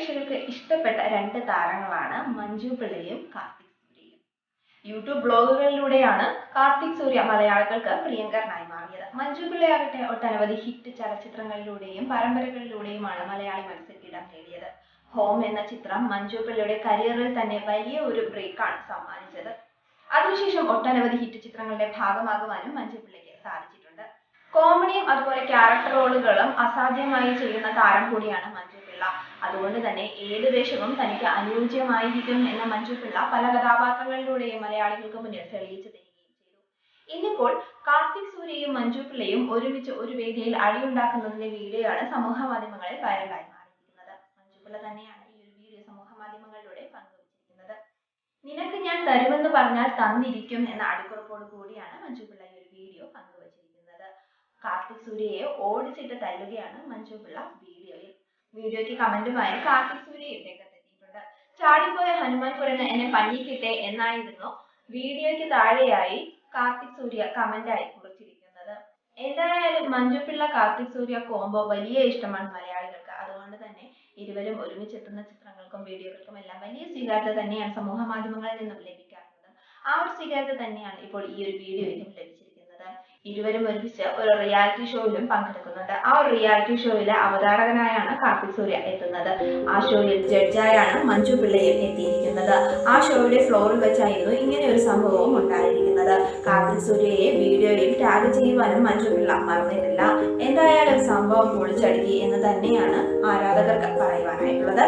പ്രേക്ഷകർക്ക് ഇഷ്ടപ്പെട്ട രണ്ട് താരങ്ങളാണ് മഞ്ജു പിള്ളയും കാർത്തിക് സൂര്യയും. യൂട്യൂബ് ബ്ലോഗുകളിലൂടെയാണ് കാർത്തിക് സൂര്യ മലയാളികൾക്ക് പ്രിയങ്കരനായി മാറിയത്. മഞ്ജു പിള്ളയാകട്ടെ ഒട്ടനവധി ഹിറ്റ് ചലച്ചിത്രങ്ങളിലൂടെയും പരമ്പരകളിലൂടെയുമാണ് മലയാളി മനസ്സിൽ ഇടം നേടിയത്. ഹോം എന്ന ചിത്രം മഞ്ജു പിള്ളയുടെ കരിയറിൽ തന്നെ വലിയ ഒരു ബ്രേക്കാണ് സമ്മാനിച്ചത്. അതിനുശേഷം ഒട്ടനവധി ഹിറ്റ് ചിത്രങ്ങളുടെ ഭാഗമാകുവാനും മഞ്ജു പിള്ളയ്ക്ക് സാധിച്ചിട്ടുണ്ട്. കോമഡിയും അതുപോലെ ക്യാരക്ടർ റോളുകളും അസാധ്യമായി ചെയ്യുന്ന താരം കൂടിയാണ് മഞ്ജു പിള്ള. അതുകൊണ്ട് തന്നെ ഏത് വേഷവും തനിക്ക് അനുയോജ്യമായിരിക്കും എന്ന മഞ്ജു പിള്ള പല കഥാപാത്രങ്ങളിലൂടെയും മലയാളികൾക്ക് മുന്നിൽ തെളിയിച്ചു തരികയും ചെയ്തു. ഇന്നിപ്പോൾ കാർത്തിക് സൂര്യയും മഞ്ജു പിള്ളയും ഒരുമിച്ച് ഒരു വേദിയിൽ അടിയുണ്ടാക്കുന്നതിന്റെ വീഡിയോയാണ് സമൂഹ മാധ്യമങ്ങളിൽ വൈറലായി മാറിയിരിക്കുന്നത്. മഞ്ജു പിള്ള തന്നെയാണ് ഈ ഒരു വീഡിയോ സമൂഹ മാധ്യമങ്ങളിലൂടെ പങ്കുവച്ചിരിക്കുന്നത്. നിനക്ക് ഞാൻ തരുമെന്ന് പറഞ്ഞാൽ തന്നിരിക്കും എന്ന അടിക്കുറിപ്പോട് കൂടിയാണ് മഞ്ജു പിള്ള ഈ ഒരു വീഡിയോ പങ്കുവച്ചിരിക്കുന്നത്. കാർത്തിക് സൂര്യയെ ഓടിച്ചിട്ട് തല്ലുകയാണ് മഞ്ജു പിള്ള വീഡിയോയിൽ. വീഡിയോയ്ക്ക് കമന്റുമായി കാർത്തിക് സൂര്യയും രംഗത്തെത്തിയിട്ടുണ്ട്. ചാടിപ്പോയ ഹനുമാൻ കുരങ്ങ് എന്നെ പഞ്ഞിക്കിട്ടെ എന്നായിരുന്നു വീഡിയോയ്ക്ക് താഴെയായി കാർത്തിക് സൂര്യ കമന്റായി കുറിച്ചിരിക്കുന്നത്. എന്തായാലും മഞ്ജു പിള്ള കാർത്തിക് സൂര്യ കോംബോ വലിയ ഇഷ്ടമാണ് മലയാളികൾക്ക്. അതുകൊണ്ട് തന്നെ ഇരുവരും ഒരുമിച്ചെത്തുന്ന ചിത്രങ്ങൾക്കും വീഡിയോകൾക്കും എല്ലാം വലിയ സ്വീകാര്യത തന്നെയാണ് സമൂഹ മാധ്യമങ്ങളിൽ നിന്നും ലഭിക്കാറുള്ളത്. ആ ഒരു സ്വീകാര്യത തന്നെയാണ് ഇപ്പോൾ ഈ ഒരു വീഡിയോയിലും ലഭിച്ചിരിക്കുന്നത്. ഇരുവരും ഒരുമിച്ച് ഒരു റിയാലിറ്റി ഷോയിലും പങ്കെടുക്കുന്നുണ്ട്. ആ ഒരു റിയാലിറ്റി ഷോയിലെ അവതാരകനായാണ് കാർത്തിക് സൂര്യ എത്തുന്നത്. ആ ഷോയിൽ ജഡ്ജായാണ് മഞ്ജു പിള്ളയും എത്തിയിരിക്കുന്നത്. ആ ഷോയുടെ ഫ്ലോറിൽ വെച്ചായിരുന്നു ഇങ്ങനെ ഒരു സംഭവവും ഉണ്ടായിരിക്കുന്നത്. കാർത്തിക് സൂര്യയെ വീഡിയോയിൽ ടാഗ് ചെയ്യുവാനും മഞ്ജു പിള്ള മറന്നിട്ടില്ല. എന്തായാലും സംഭവം പൊളിച്ചടുക്കി എന്ന് തന്നെയാണ് ആരാധകർക്ക് പറയുവാനായിട്ടുള്ളത്.